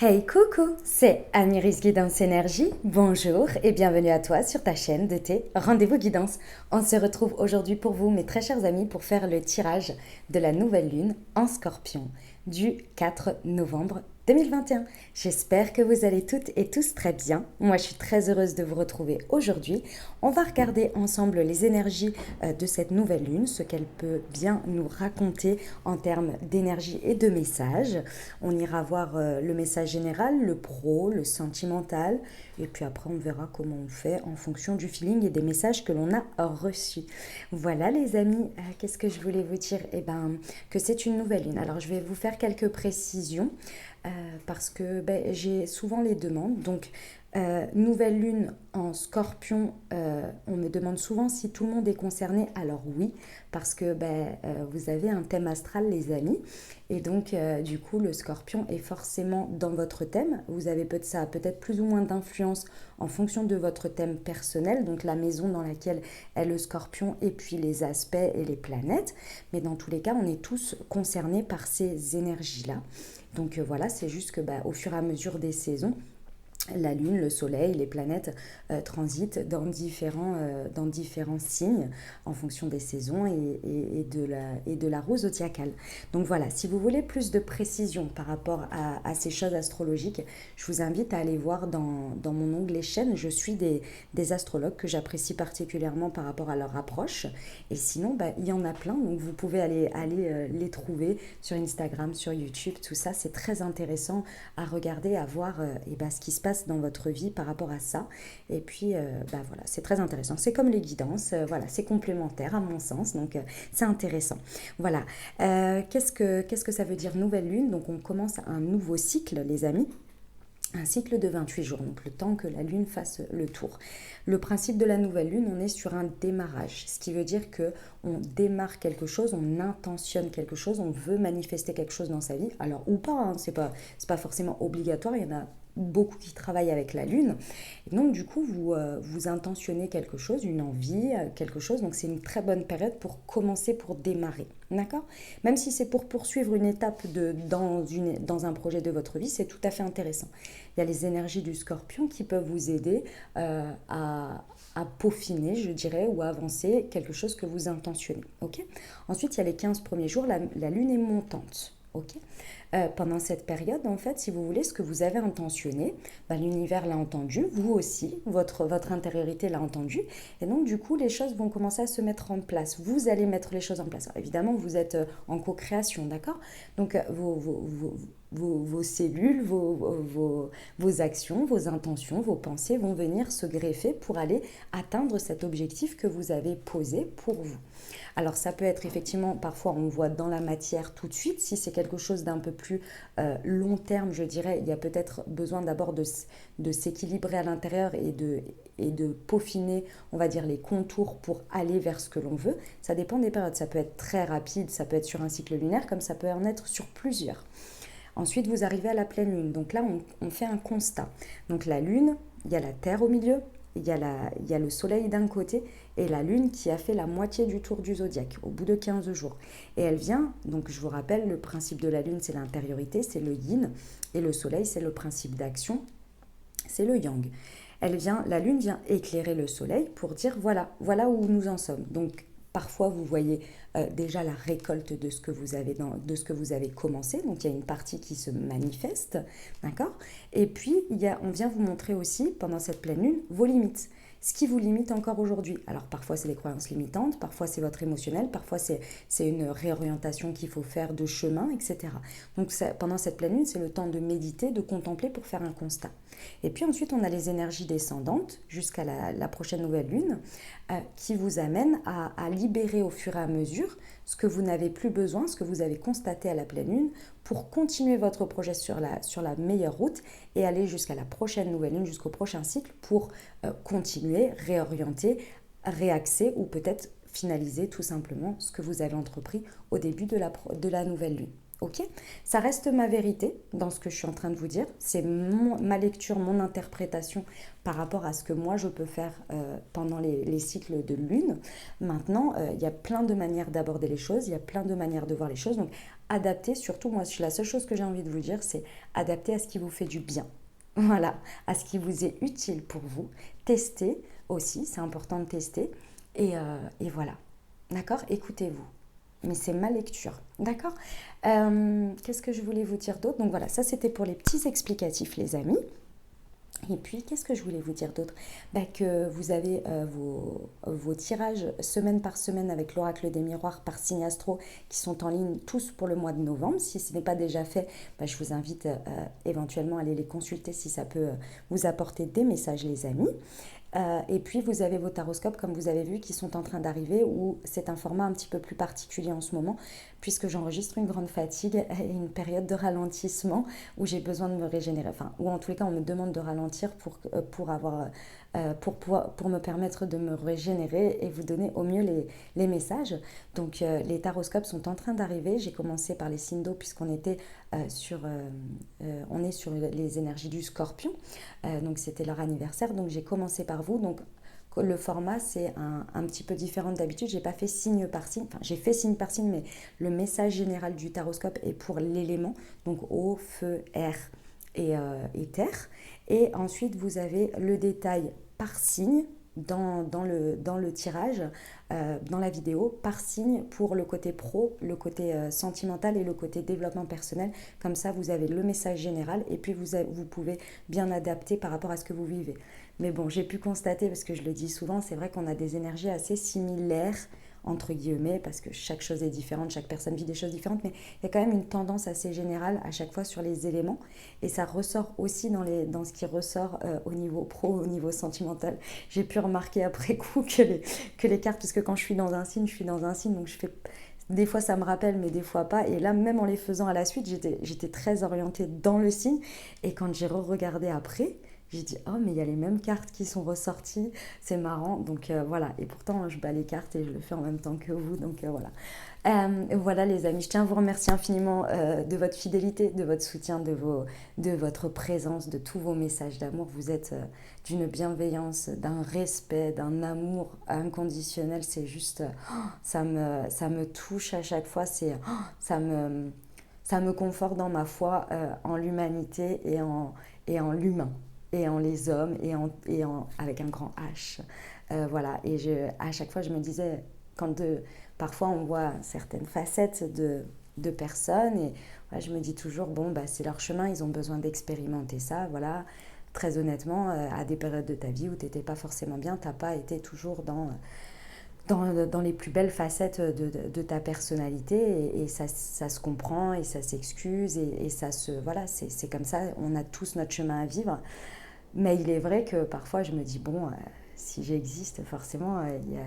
Hey coucou, c'est Amiris Guidance Énergie. Bonjour et bienvenue à toi sur ta chaîne de tes rendez-vous guidance. On se retrouve aujourd'hui pour vous, mes très chers amis, pour faire le tirage de la nouvelle lune en Scorpion du 4 novembre 2021. J'espère que vous allez toutes et tous très bien. Moi, je suis très heureuse de vous retrouver aujourd'hui. On va regarder ensemble les énergies de cette nouvelle lune, ce qu'elle peut bien nous raconter en termes d'énergie et de messages. On ira voir le message général, le pro, le sentimental, et puis après on verra comment on fait en fonction du feeling et des messages que l'on a reçus. Voilà les amis, qu'est-ce que je voulais vous dire? Eh bien, que c'est une nouvelle lune. Alors je vais vous faire quelques précisions parce que j'ai souvent les demandes. Donc nouvelle lune en Scorpion, on me demande souvent si tout le monde est concerné. Alors oui, parce que vous avez un thème astral les amis, et donc du coup le Scorpion est forcément dans votre thème. Vous avez ça a peut-être plus ou moins d'influence en fonction de votre thème personnel, donc la maison dans laquelle est le Scorpion et puis les aspects et les planètes. Mais dans tous les cas, on est tous concernés par ces énergies-là. Donc voilà, c'est juste que au fur et à mesure des saisons, la Lune, le Soleil, les planètes transitent dans différents signes en fonction des saisons et de la roue zodiacale. Donc voilà, si vous voulez plus de précision par rapport à ces choses astrologiques, je vous invite à aller voir dans mon onglet chaîne. Je suis des astrologues que j'apprécie particulièrement par rapport à leur approche. Et sinon, il y en a plein, donc vous pouvez aller les trouver sur Instagram, sur YouTube, tout ça. C'est très intéressant à regarder, à voir ce qui se passe dans votre vie par rapport à ça. Et puis, voilà, c'est très intéressant. C'est comme les guidances, voilà, c'est complémentaire à mon sens, donc c'est intéressant. Voilà. Qu'est-ce que ça veut dire nouvelle lune? Donc, on commence un nouveau cycle, les amis. Un cycle de 28 jours, donc le temps que la Lune fasse le tour. Le principe de la nouvelle Lune, on est sur un démarrage, ce qui veut dire que on démarre quelque chose, on intentionne quelque chose, on veut manifester quelque chose dans sa vie, alors ou pas, hein, c'est pas forcément obligatoire, il y en a beaucoup qui travaillent avec la Lune. Et donc du coup, vous intentionnez quelque chose, une envie, quelque chose, donc c'est une très bonne période pour commencer, pour démarrer, d'accord? Même si c'est pour poursuivre une étape dans un projet de votre vie, c'est tout à fait intéressant. Il y a les énergies du Scorpion qui peuvent vous aider à peaufiner, je dirais, ou à avancer quelque chose que vous intentionnez. Ok. Ensuite, il y a les 15 premiers jours, la Lune est montante. Ok. Pendant cette période, en fait, si vous voulez, ce que vous avez intentionné, l'univers l'a entendu, vous aussi, votre intériorité l'a entendu, et donc du coup, les choses vont commencer à se mettre en place. Vous allez mettre les choses en place. Alors, évidemment, vous êtes en co-création, d'accord? Donc, vos cellules, vos actions, vos intentions, vos pensées vont venir se greffer pour aller atteindre cet objectif que vous avez posé pour vous. Alors ça peut être effectivement, parfois on voit dans la matière tout de suite, si c'est quelque chose d'un peu plus long terme, je dirais, il y a peut-être besoin d'abord de s'équilibrer à l'intérieur et de peaufiner, on va dire, les contours pour aller vers ce que l'on veut. Ça dépend des périodes, ça peut être très rapide, ça peut être sur un cycle lunaire, comme ça peut en être sur plusieurs. Ensuite, vous arrivez à la pleine lune. Donc là, on fait un constat. Donc la lune, il y a la Terre au milieu, il y a le soleil d'un côté et la lune qui a fait la moitié du tour du zodiaque au bout de 15 jours. Et elle vient, donc je vous rappelle, le principe de la lune, c'est l'intériorité, c'est le yin, et le soleil, c'est le principe d'action, c'est le yang. La lune vient éclairer le soleil pour dire voilà où nous en sommes. Donc parfois vous voyez déjà la récolte de ce que vous avez commencé. Donc il y a une partie qui se manifeste, d'accord. Et puis on vient vous montrer aussi pendant cette pleine lune vos limites. Ce qui vous limite encore aujourd'hui. Alors parfois c'est les croyances limitantes, parfois c'est votre émotionnel, parfois c'est une réorientation qu'il faut faire de chemin, etc. Donc pendant cette pleine lune, c'est le temps de méditer, de contempler pour faire un constat. Et puis ensuite, on a les énergies descendantes jusqu'à la prochaine nouvelle lune qui vous amènent à libérer au fur et à mesure ce que vous n'avez plus besoin, ce que vous avez constaté à la pleine lune pour continuer votre projet sur la meilleure route et aller jusqu'à la prochaine nouvelle lune, jusqu'au prochain cycle pour continuer, réorienter, réaxer ou peut-être finaliser tout simplement ce que vous avez entrepris au début de la nouvelle lune. Ok, ça reste ma vérité dans ce que je suis en train de vous dire. C'est ma lecture, mon interprétation par rapport à ce que moi je peux faire pendant les cycles de lune. Maintenant, il y a plein de manières d'aborder les choses, il y a plein de manières de voir les choses. Donc, adapter, surtout, moi, la seule chose que j'ai envie de vous dire, c'est adapter à ce qui vous fait du bien. Voilà, à ce qui vous est utile pour vous. Testez aussi, c'est important de tester. Et voilà. D'accord. Écoutez-vous. Mais c'est ma lecture. D'accord. Qu'est-ce que je voulais vous dire d'autre? Donc voilà, ça c'était pour les petits explicatifs, les amis. Et puis, qu'est-ce que je voulais vous dire d'autre? Que vous avez vos tirages semaine par semaine avec l'oracle des miroirs par signe astro qui sont en ligne tous pour le mois de novembre. Si ce n'est pas déjà fait, je vous invite éventuellement à aller les consulter si ça peut vous apporter des messages, les amis. Et puis vous avez vos taroscopes, comme vous avez vu, qui sont en train d'arriver, où c'est un format un petit peu plus particulier en ce moment, puisque j'enregistre une grande fatigue et une période de ralentissement où j'ai besoin de me régénérer, enfin, ou en tous les cas on me demande de ralentir pour me permettre de me régénérer et vous donner au mieux les messages. Donc les taroscopes sont en train d'arriver. J'ai commencé par les signes d'eau puisqu'on était on est sur les énergies du scorpion. Donc c'était leur anniversaire. Donc j'ai commencé par vous. Donc le format c'est un petit peu différent d'habitude. J'ai pas fait signe par signe. Enfin j'ai fait signe par signe, mais le message général du taroscope est pour l'élément. Donc eau, feu, air et terre. Et ensuite vous avez le détail par signe dans le tirage, dans la vidéo, par signe pour le côté pro, le côté sentimental et le côté développement personnel. Comme ça, vous avez le message général et puis vous pouvez bien adapter par rapport à ce que vous vivez. Mais bon, j'ai pu constater, parce que je le dis souvent, c'est vrai qu'on a des énergies assez similaires, entre guillemets, parce que chaque chose est différente, chaque personne vit des choses différentes, mais il y a quand même une tendance assez générale à chaque fois sur les éléments, et ça ressort aussi dans ce qui ressort au niveau pro, au niveau sentimental. J'ai pu remarquer après coup que les cartes, parce que quand je suis dans un signe, je suis dans un signe, donc je fais... Des fois ça me rappelle, mais des fois pas. Et là, même en les faisant à la suite, j'étais très orientée dans le signe. Et quand j'ai re-regardé après, j'ai dit, oh, mais il y a les mêmes cartes qui sont ressorties, c'est marrant. Donc voilà, et pourtant je bats les cartes et je le fais en même temps que vous, donc voilà. Voilà les amis, je tiens à vous remercier infiniment de votre fidélité, de votre soutien, de votre présence, de tous vos messages d'amour. Vous êtes d'une bienveillance, d'un respect, d'un amour inconditionnel. C'est juste, ça me touche à chaque fois, ça me conforte dans ma foi en l'humanité et en l'humain et en les hommes avec un grand H. Voilà, et à chaque fois je me disais, parfois on voit certaines facettes de personnes, et voilà, je me dis toujours, bon, c'est leur chemin, ils ont besoin d'expérimenter ça, voilà. Très honnêtement, à des périodes de ta vie où tu n'étais pas forcément bien, tu n'as pas été toujours dans les plus belles facettes de ta personnalité, et ça se comprend et ça s'excuse, et ça se... Voilà, c'est comme ça, on a tous notre chemin à vivre. Mais il est vrai que parfois je me dis, bon, si j'existe, forcément, il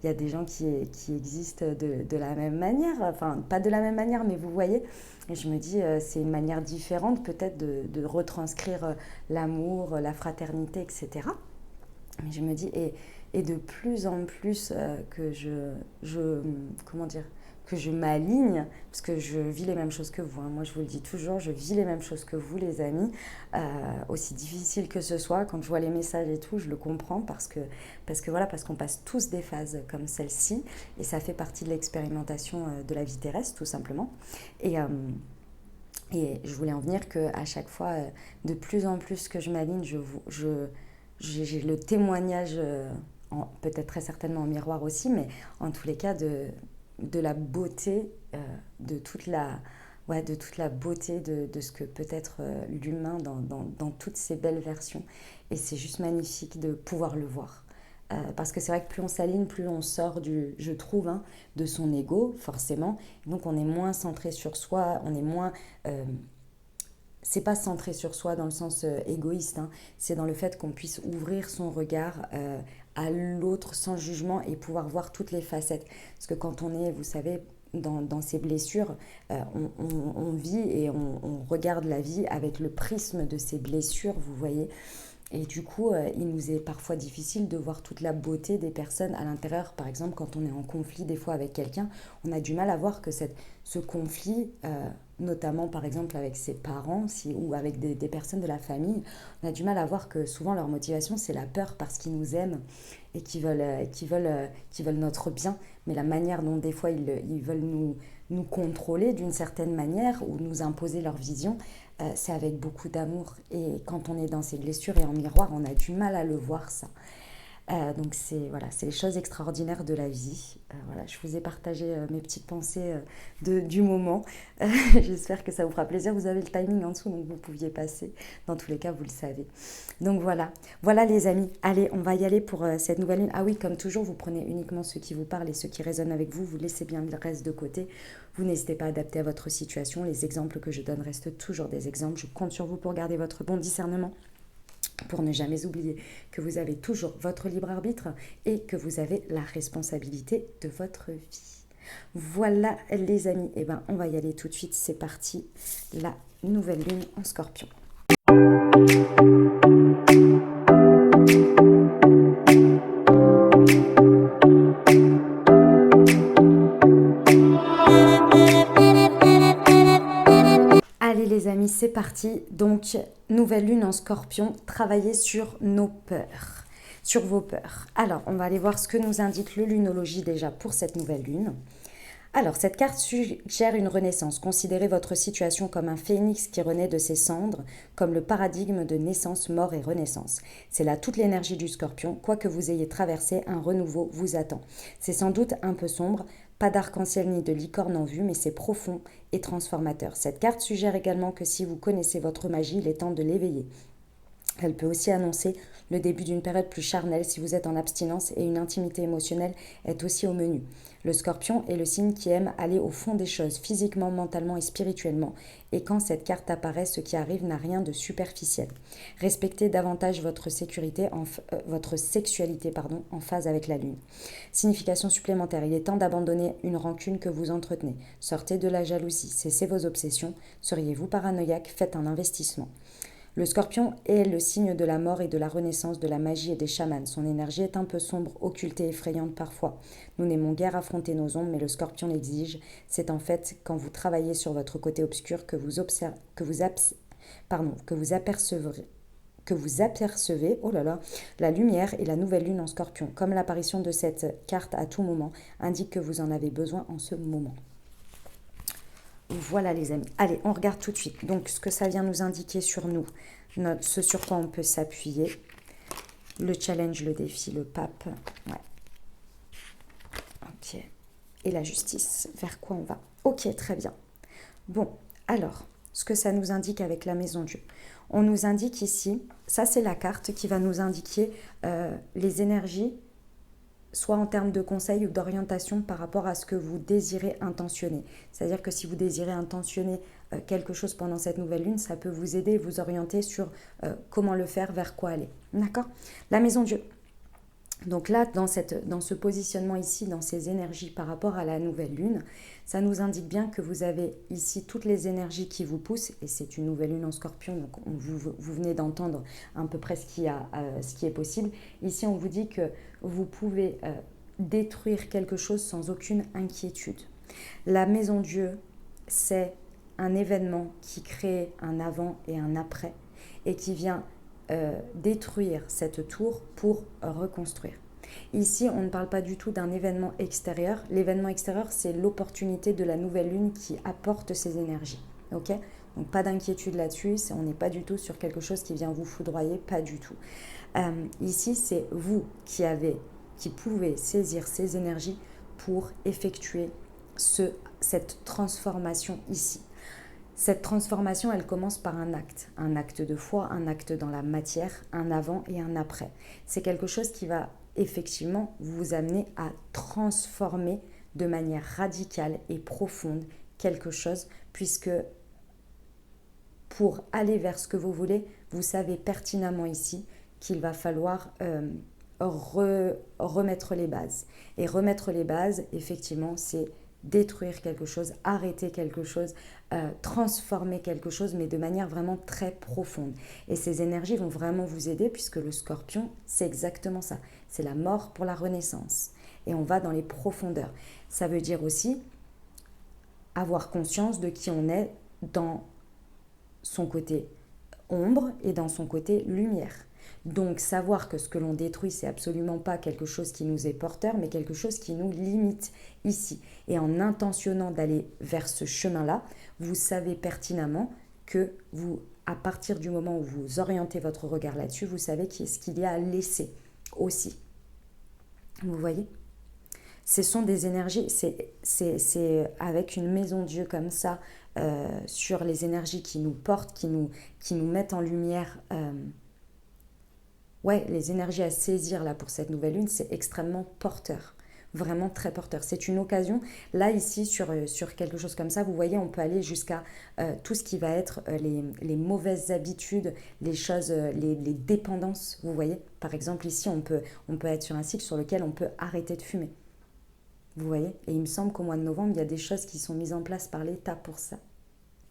y a des gens qui existent de la même manière, enfin pas de la même manière, mais vous voyez, et je me dis, c'est une manière différente peut-être de retranscrire l'amour, la fraternité, etc. Mais je me dis, et de plus en plus comment dire, que je m'aligne, parce que je vis les mêmes choses que vous, hein. Moi je vous le dis toujours, je vis les mêmes choses que vous les amis, aussi difficile que ce soit, quand je vois les messages et tout, je le comprends, parce qu'on passe tous des phases comme celle-ci, et ça fait partie de l'expérimentation de la vie terrestre, tout simplement. Et je voulais en venir qu'à chaque fois, de plus en plus que je m'aligne, j'ai le témoignage, peut-être très certainement en miroir aussi, mais en tous les cas de la beauté, de toute la, ouais, de toute la beauté de ce que peut être l'humain dans toutes ses belles versions. Et c'est juste magnifique de pouvoir le voir. Parce que c'est vrai que plus on s'aligne, plus on sort je trouve, hein, de son ego, forcément. Donc on est moins centré sur soi, on est moins... c'est pas centré sur soi dans le sens égoïste, hein. C'est dans le fait qu'on puisse ouvrir son regard à l'autre sans jugement et pouvoir voir toutes les facettes. Parce que quand on est, vous savez, dans ces blessures, on vit et on regarde la vie avec le prisme de ces blessures, vous voyez. Et du coup, il nous est parfois difficile de voir toute la beauté des personnes à l'intérieur. Par exemple, quand on est en conflit des fois avec quelqu'un, on a du mal à voir que ce conflit, notamment par exemple avec ses parents ou avec des personnes de la famille, on a du mal à voir que souvent leur motivation, c'est la peur parce qu'ils nous aiment et qu'ils veulent notre bien. Mais la manière dont des fois ils veulent nous contrôler d'une certaine manière ou nous imposer leur vision, c'est avec beaucoup d'amour. Et quand on est dans ces blessures et en miroir, on a du mal à le voir ça. Donc c'est les choses extraordinaires de la vie. Voilà, je vous ai partagé mes petites pensées du moment. J'espère que ça vous fera plaisir. Vous avez le timing en dessous, donc vous pouviez passer. Dans tous les cas, vous le savez. Donc voilà les amis. Allez, on va y aller pour cette nouvelle lune. Ah oui, comme toujours, vous prenez uniquement ceux qui vous parlent et ceux qui résonnent avec vous. Vous laissez bien le reste de côté. Vous n'hésitez pas à adapter à votre situation. Les exemples que je donne restent toujours des exemples. Je compte sur vous pour garder votre bon discernement, pour ne jamais oublier que vous avez toujours votre libre arbitre et que vous avez la responsabilité de votre vie. Voilà les amis, et ben on va y aller tout de suite, c'est parti, la nouvelle lune en Scorpion. Allez les amis, c'est parti. Donc, nouvelle lune en Scorpion, travaillez sur nos peurs, sur vos peurs. Alors, on va aller voir ce que nous indique le lunologie déjà pour cette nouvelle lune. Alors, cette carte suggère une renaissance. Considérez votre situation comme un phénix qui renaît de ses cendres, comme le paradigme de naissance, mort et renaissance. C'est là toute l'énergie du Scorpion. Quoi que vous ayez traversé, un renouveau vous attend. C'est sans doute un peu sombre, pas d'arc-en-ciel ni de licorne en vue, mais c'est profond et transformateur. Cette carte suggère également que si vous connaissez votre magie, il est temps de l'éveiller. Elle peut aussi annoncer le début d'une période plus charnelle si vous êtes en abstinence et une intimité émotionnelle est aussi au menu. Le Scorpion est le signe qui aime aller au fond des choses, physiquement, mentalement et spirituellement. Et quand cette carte apparaît, ce qui arrive n'a rien de superficiel. Respectez davantage votre sexualité en phase avec la Lune. Signification supplémentaire, il est temps d'abandonner une rancune que vous entretenez. Sortez de la jalousie, cessez vos obsessions. Seriez-vous paranoïaque? Faites un investissement. Le Scorpion est le signe de la mort et de la renaissance, de la magie et des chamans. Son énergie est un peu sombre, occultée, effrayante parfois. Nous n'aimons guère affronter nos ombres, mais le Scorpion l'exige. C'est en fait quand vous travaillez sur votre côté obscur que vous apercevez la lumière et la nouvelle lune en Scorpion. Comme l'apparition de cette carte à tout moment indique que vous en avez besoin en ce moment. Voilà les amis. Allez, on regarde tout de suite. Donc, ce que ça vient nous indiquer sur nous, ce sur quoi on peut s'appuyer. Le challenge, le défi, le pape. Ouais. Ok. Et la justice. Vers quoi on va? Ok, très bien. Bon, alors, ce que ça nous indique avec la maison Dieu. On nous indique ici, ça c'est la carte qui va nous indiquer les énergies, soit en termes de conseils ou d'orientation par rapport à ce que vous désirez intentionner. C'est-à-dire que si vous désirez intentionner quelque chose pendant cette nouvelle lune, ça peut vous aider et vous orienter sur comment le faire, vers quoi aller. D'accord? La maison Dieu. Donc là, dans ce positionnement ici, dans ces énergies par rapport à la nouvelle lune, ça nous indique bien que vous avez ici toutes les énergies qui vous poussent, et c'est une nouvelle lune en Scorpion, donc vous venez d'entendre à peu près ce qui est possible. Ici, on vous dit que vous pouvez détruire quelque chose sans aucune inquiétude. La maison Dieu, c'est un événement qui crée un avant et un après, et qui vient détruire cette tour pour reconstruire. Ici, on ne parle pas du tout d'un événement extérieur. L'événement extérieur, c'est l'opportunité de la nouvelle lune qui apporte ces énergies. Ok ? Donc, pas d'inquiétude là-dessus. On n'est pas du tout sur quelque chose qui vient vous foudroyer, pas du tout. Ici, c'est vous qui pouvez saisir ces énergies pour effectuer cette transformation ici. Cette transformation, elle commence par un acte de foi, un acte dans la matière, un avant et un après. C'est quelque chose qui va effectivement vous amener à transformer de manière radicale et profonde quelque chose, puisque pour aller vers ce que vous voulez, vous savez pertinemment ici qu'il va falloir remettre les bases. Et remettre les bases, effectivement, c'est détruire quelque chose, arrêter quelque chose, transformer quelque chose, mais de manière vraiment très profonde. Et ces énergies vont vraiment vous aider puisque le scorpion, c'est exactement ça. C'est la mort pour la renaissance. Et on va dans les profondeurs. Ça veut dire aussi avoir conscience de qui on est dans son côté ombre et dans son côté lumière. Donc savoir que ce que l'on détruit, c'est absolument pas quelque chose qui nous est porteur, mais quelque chose qui nous limite ici. Et en intentionnant d'aller vers ce chemin-là, vous savez pertinemment que vous, à partir du moment où vous orientez votre regard là-dessus, vous savez ce qu'il y a à laisser aussi. Vous voyez ? Ce sont des énergies, c'est avec une maison Dieu comme ça, sur les énergies qui nous portent, qui nous mettent en lumière. Les énergies à saisir là pour cette nouvelle lune, c'est extrêmement porteur. Vraiment très porteur. C'est une occasion. Là, ici, sur quelque chose comme ça, vous voyez, on peut aller jusqu'à tout ce qui va être les mauvaises habitudes, les choses, les dépendances. Vous voyez, par exemple, ici, on peut être sur un cycle sur lequel on peut arrêter de fumer. Vous voyez ? Et il me semble qu'au mois de novembre, il y a des choses qui sont mises en place par l'État pour ça.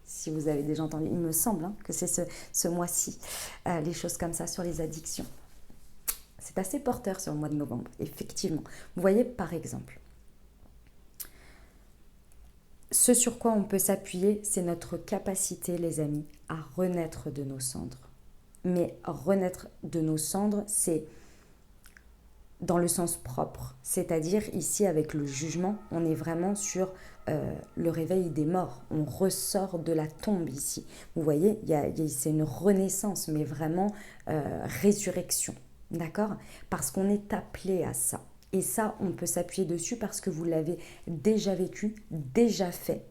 Si vous avez déjà entendu, il me semble que c'est ce mois-ci, les choses comme ça sur les addictions. C'est assez porteur sur le mois de novembre, effectivement. Vous voyez, par exemple, ce sur quoi on peut s'appuyer, c'est notre capacité, les amis, à renaître de nos cendres. Mais renaître de nos cendres, c'est dans le sens propre. C'est-à-dire, ici, avec le jugement, on est vraiment sur le réveil des morts. On ressort de la tombe ici. Vous voyez, c'est une renaissance, mais vraiment résurrection. D'accord ? Parce qu'on est appelé à ça. Et ça, on peut s'appuyer dessus parce que vous l'avez déjà vécu, déjà fait.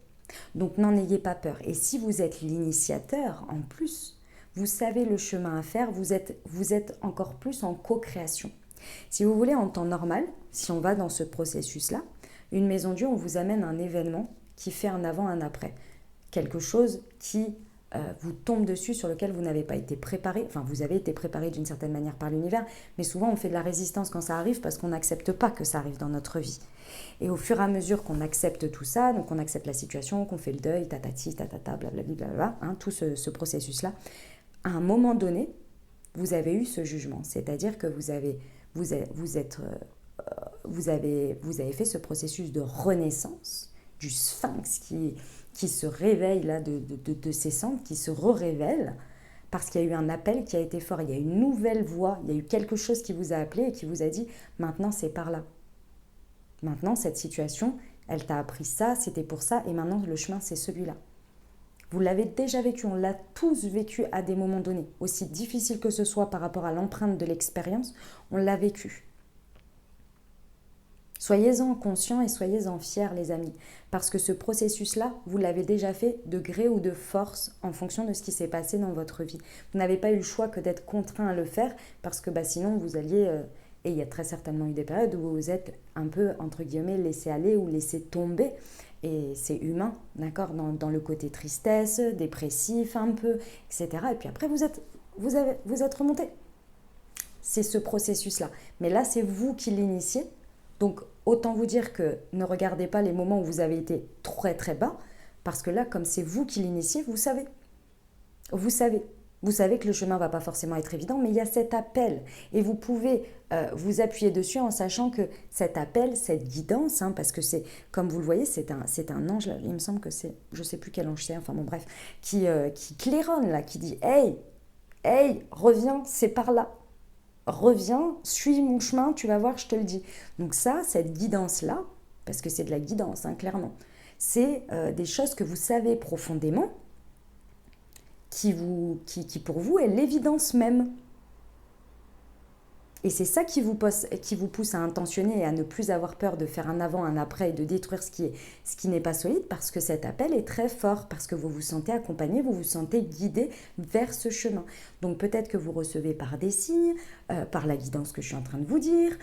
Donc, n'en ayez pas peur. Et si vous êtes l'initiateur, en plus, vous savez le chemin à faire, vous êtes encore plus en co-création. Si vous voulez, en temps normal, si on va dans ce processus-là, une maison Dieu, on vous amène un événement qui fait un avant, un après. Quelque chose qui vous tombe dessus, sur lequel vous n'avez pas été préparé. Enfin, vous avez été préparé d'une certaine manière par l'univers, mais souvent on fait de la résistance quand ça arrive parce qu'on n'accepte pas que ça arrive dans notre vie. Et au fur et à mesure qu'on accepte tout ça, donc on accepte la situation, qu'on fait le deuil, tatati, tatata, blablabla, tout ce processus-là, à un moment donné, vous avez eu ce jugement. C'est-à-dire que vous avez fait ce processus de renaissance du sphinx qui se réveille là de ses cendres, qui se révèle parce qu'il y a eu un appel qui a été fort, il y a une nouvelle voix, il y a eu quelque chose qui vous a appelé et qui vous a dit maintenant c'est par là. Maintenant cette situation, elle t'a appris ça, c'était pour ça et maintenant le chemin c'est celui-là. Vous l'avez déjà vécu, on l'a tous vécu à des moments donnés. Aussi difficile que ce soit par rapport à l'empreinte de l'expérience, on l'a vécu. Soyez-en conscients et soyez-en fiers, les amis, parce que ce processus-là, vous l'avez déjà fait de gré ou de force en fonction de ce qui s'est passé dans votre vie. Vous n'avez pas eu le choix que d'être contraint à le faire, parce que sinon vous alliez, et il y a très certainement eu des périodes où vous vous êtes un peu, entre guillemets, laissé aller ou laissé tomber, et c'est humain, d'accord, dans le côté tristesse, dépressif un peu, etc. Et puis après, vous êtes remonté. C'est ce processus-là. Mais là, c'est vous qui l'initiez. Donc, autant vous dire que ne regardez pas les moments où vous avez été très très bas, parce que là, comme c'est vous qui l'initiez, vous savez. Vous savez que le chemin ne va pas forcément être évident, mais il y a cet appel. Et vous pouvez vous appuyer dessus en sachant que cet appel, cette guidance, parce que c'est, comme vous le voyez, c'est un ange, là, il me semble que c'est, je ne sais plus quel ange c'est, enfin bon bref, qui claironne là, qui dit « Hey, reviens, c'est par là. Reviens, suis mon chemin, tu vas voir, je te le dis. » Donc ça, cette guidance-là, parce que c'est de la guidance, clairement, c'est des choses que vous savez profondément, qui pour vous est l'évidence même. Et c'est ça qui vous pousse à intentionner et à ne plus avoir peur de faire un avant, un après et de détruire ce qui n'est pas solide, parce que cet appel est très fort, parce que vous vous sentez accompagné, vous vous sentez guidé vers ce chemin. Donc peut-être que vous recevez par des signes, par la guidance que je suis en train de vous dire,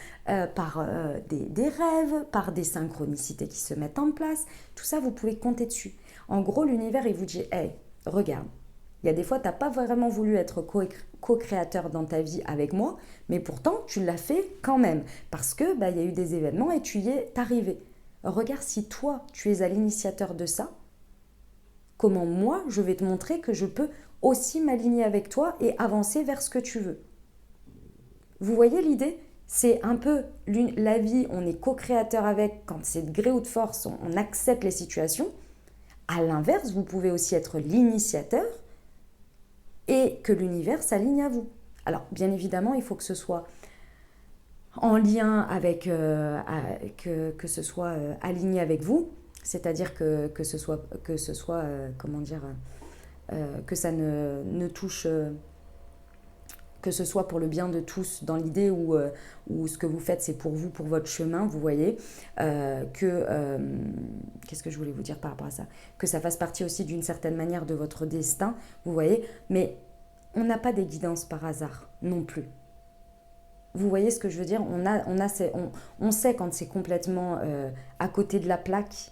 par des rêves, par des synchronicités qui se mettent en place. Tout ça, vous pouvez compter dessus. En gros, l'univers, il vous dit « Hey, regarde, il y a des fois, tu n'as pas vraiment voulu être co-créateur dans ta vie avec moi, mais pourtant, tu l'as fait quand même, parce que y a eu des événements et tu y es arrivé. regarde si toi, tu es à l'initiateur de ça, comment moi, je vais te montrer que je peux aussi m'aligner avec toi et avancer vers ce que tu veux. Vous voyez l'idée? C'est un peu la vie, on est co-créateur avec, quand c'est de gré ou de force, on accepte les situations. À l'inverse, vous pouvez aussi être l'initiateur et que l'univers s'aligne à vous. Alors, bien évidemment, il faut que ce soit en lien avec, que ce soit aligné avec vous, c'est-à-dire que ce soit, comment dire, que ça ne touche, que ce soit pour le bien de tous, dans l'idée où ce que vous faites, c'est pour vous, pour votre chemin, vous voyez, qu'est-ce que je voulais vous dire par rapport à ça? Que ça fasse partie aussi d'une certaine manière de votre destin, vous voyez, mais on n'a pas des guidances par hasard non plus. Vous voyez ce que je veux dire? On sait quand c'est complètement à côté de la plaque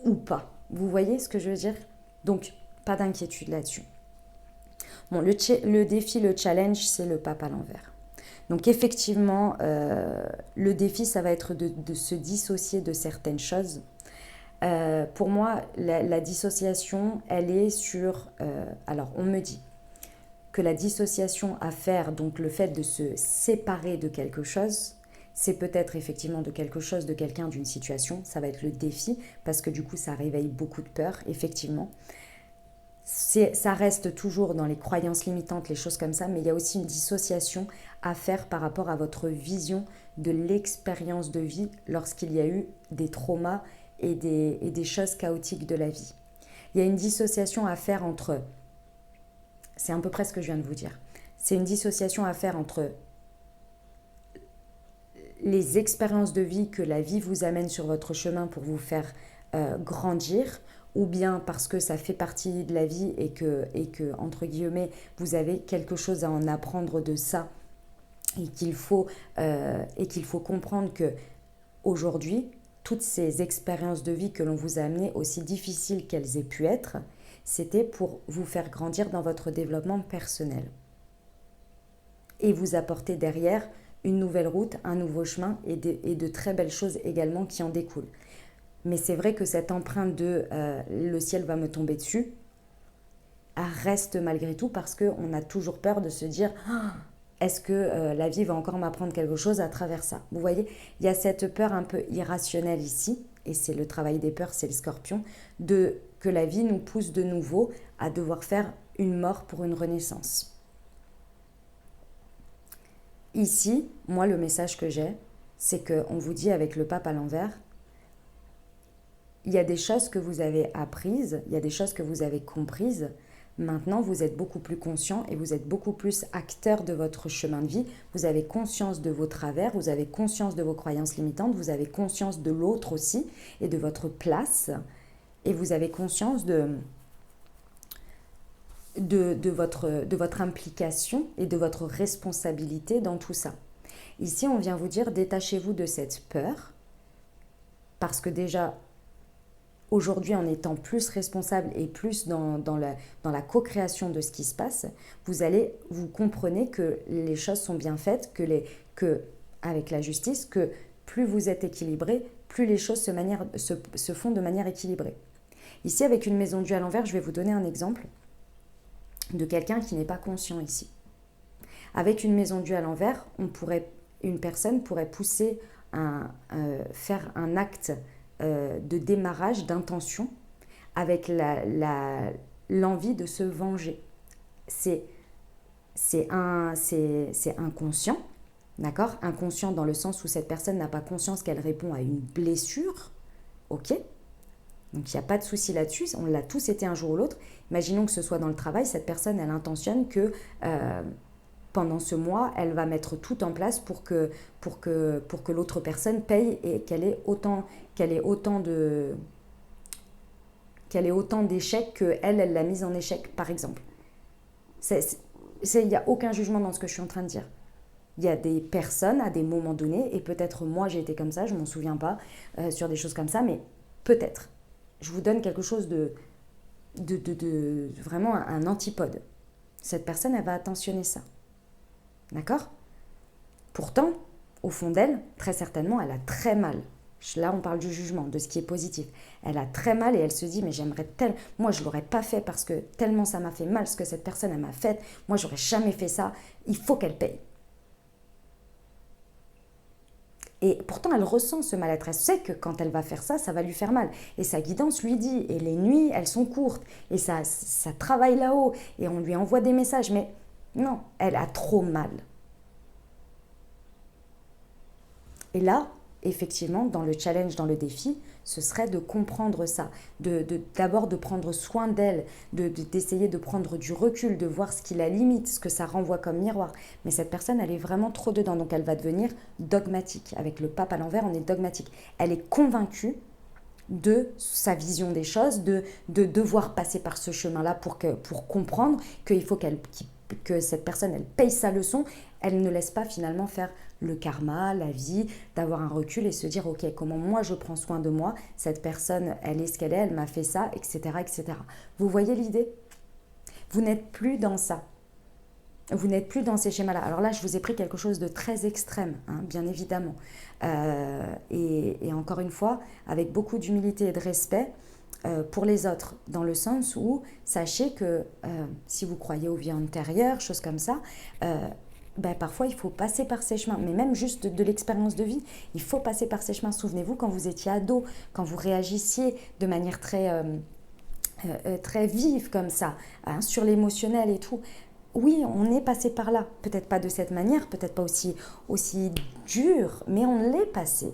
ou pas. Vous voyez ce que je veux dire? Donc, pas d'inquiétude là-dessus. Bon, le défi, le challenge, c'est le pape à l'envers. Donc effectivement, le défi, ça va être de se dissocier de certaines choses. Pour moi, la dissociation, elle est sur... alors, on me dit que la dissociation à faire, donc le fait de se séparer de quelque chose, c'est peut-être effectivement de quelque chose, de quelqu'un, d'une situation. Ça va être le défi, parce que du coup, ça réveille beaucoup de peur, effectivement. Ça reste toujours dans les croyances limitantes, les choses comme ça, mais il y a aussi une dissociation à faire par rapport à votre vision de l'expérience de vie lorsqu'il y a eu des traumas et des choses chaotiques de la vie. Il y a une dissociation à faire entre... C'est à peu près ce que je viens de vous dire. C'est une dissociation à faire entre les expériences de vie que la vie vous amène sur votre chemin pour vous faire grandir, ou bien parce que ça fait partie de la vie et que, entre guillemets, vous avez quelque chose à en apprendre de ça et qu'il faut comprendre que aujourd'hui, toutes ces expériences de vie que l'on vous a amenées, aussi difficiles qu'elles aient pu être, c'était pour vous faire grandir dans votre développement personnel et vous apporter derrière une nouvelle route, un nouveau chemin et de très belles choses également qui en découlent. Mais c'est vrai que cette empreinte de le ciel va me tomber dessus reste malgré tout, parce qu'on a toujours peur de se dire est-ce que la vie va encore m'apprendre quelque chose à travers ça? Vous voyez, il y a cette peur un peu irrationnelle ici, et c'est le travail des peurs, c'est le scorpion, que la vie nous pousse de nouveau à devoir faire une mort pour une renaissance. Ici, moi, le message que j'ai, c'est qu'on vous dit avec le pape à l'envers, il y a des choses que vous avez apprises, il y a des choses que vous avez comprises. Maintenant, vous êtes beaucoup plus conscient et vous êtes beaucoup plus acteur de votre chemin de vie. Vous avez conscience de vos travers, vous avez conscience de vos croyances limitantes, vous avez conscience de l'autre aussi et de votre place. Et vous avez conscience de votre implication et de votre responsabilité dans tout ça. Ici, on vient vous dire, détachez-vous de cette peur, parce que déjà, aujourd'hui, en étant plus responsable et plus dans la co-création de ce qui se passe, vous comprenez que les choses sont bien faites, que avec la justice, que plus vous êtes équilibré, plus les choses se font de manière équilibrée. Ici, avec une maison Dieu à l'envers, je vais vous donner un exemple de quelqu'un qui n'est pas conscient ici. Avec une maison Dieu à l'envers, une personne pourrait faire un acte de démarrage, d'intention, avec l'envie de se venger. C'est inconscient, d'accord? Inconscient dans le sens où cette personne n'a pas conscience qu'elle répond à une blessure, ok? Donc il n'y a pas de souci là-dessus, on l'a tous été un jour ou l'autre. Imaginons que ce soit dans le travail, cette personne, elle intentionne que pendant ce mois, elle va mettre tout en place pour que l'autre personne paye et qu'elle ait autant d'échecs qu'elle l'a mise en échec, par exemple. Il n'y a aucun jugement dans ce que je suis en train de dire. Il y a des personnes à des moments donnés, et peut-être moi j'ai été comme ça, je ne m'en souviens pas, sur des choses comme ça, mais peut-être. Je vous donne quelque chose de vraiment un antipode. Cette personne, elle va attentionner ça. D'accord? Pourtant, au fond d'elle, très certainement, elle a très mal. Là, on parle du jugement, de ce qui est positif. Elle a très mal et elle se dit, mais j'aimerais tellement... Moi, je ne l'aurais pas fait parce que tellement ça m'a fait mal ce que cette personne, elle m'a fait. Moi, j'aurais jamais fait ça. Il faut qu'elle paye. Et pourtant, elle ressent ce mal-être. Elle sait que quand elle va faire ça, ça va lui faire mal. Et sa guidance lui dit, et les nuits, elles sont courtes. Et ça travaille là-haut. Et on lui envoie des messages. Mais non, elle a trop mal. Et là, effectivement, dans le challenge, dans le défi, ce serait de comprendre ça, d'abord de prendre soin d'elle, d'essayer de prendre du recul, de voir ce qui la limite, ce que ça renvoie comme miroir. Mais cette personne, elle est vraiment trop dedans, donc elle va devenir dogmatique. Avec le pape à l'envers, on est dogmatique. Elle est convaincue de sa vision des choses, de devoir passer par ce chemin-là pour comprendre qu'il faut que cette personne, elle paye sa leçon. Elle ne laisse pas finalement faire le karma, la vie, d'avoir un recul et se dire, ok, comment moi je prends soin de moi, cette personne, elle est ce qu'elle est, elle m'a fait ça, etc., etc. Vous voyez l'idée? Vous n'êtes plus dans ça. Vous n'êtes plus dans ces schémas-là. Alors là, je vous ai pris quelque chose de très extrême, hein, bien évidemment. Et encore une fois, avec beaucoup d'humilité et de respect pour les autres, dans le sens où, sachez que si vous croyez aux vies antérieures, choses comme ça, parfois il faut passer par ces chemins, mais même juste de l'expérience de vie, il faut passer par ces chemins. Souvenez-vous quand vous étiez ado, quand vous réagissiez de manière très vive comme ça, hein, sur l'émotionnel et tout. Oui, on est passé par là, peut-être pas de cette manière, peut-être pas aussi dur, mais on l'est passé.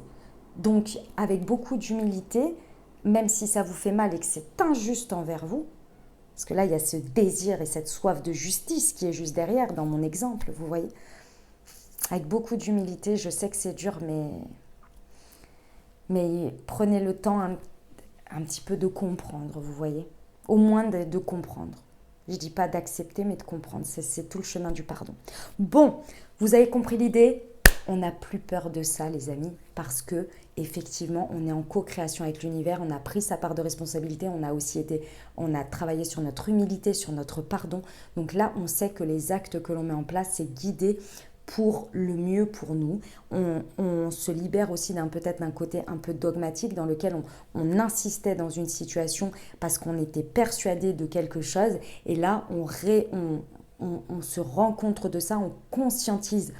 Donc avec beaucoup d'humilité, même si ça vous fait mal et que c'est injuste envers vous, parce que là, il y a ce désir et cette soif de justice qui est juste derrière, dans mon exemple, vous voyez. Avec beaucoup d'humilité, je sais que c'est dur, mais prenez le temps un petit peu de comprendre, vous voyez. Au moins de comprendre. Je ne dis pas d'accepter, mais de comprendre. C'est tout le chemin du pardon. Bon, vous avez compris l'idée ? On n'a plus peur de ça, les amis, parce que effectivement, on est en co-création avec l'univers, on a pris sa part de responsabilité, on a travaillé sur notre humilité, sur notre pardon. Donc là, on sait que les actes que l'on met en place, c'est guidé pour le mieux pour nous. On se libère aussi peut-être d'un côté un peu dogmatique dans lequel on insistait dans une situation parce qu'on était persuadé de quelque chose. Et là, on se rend compte de ça, on conscientise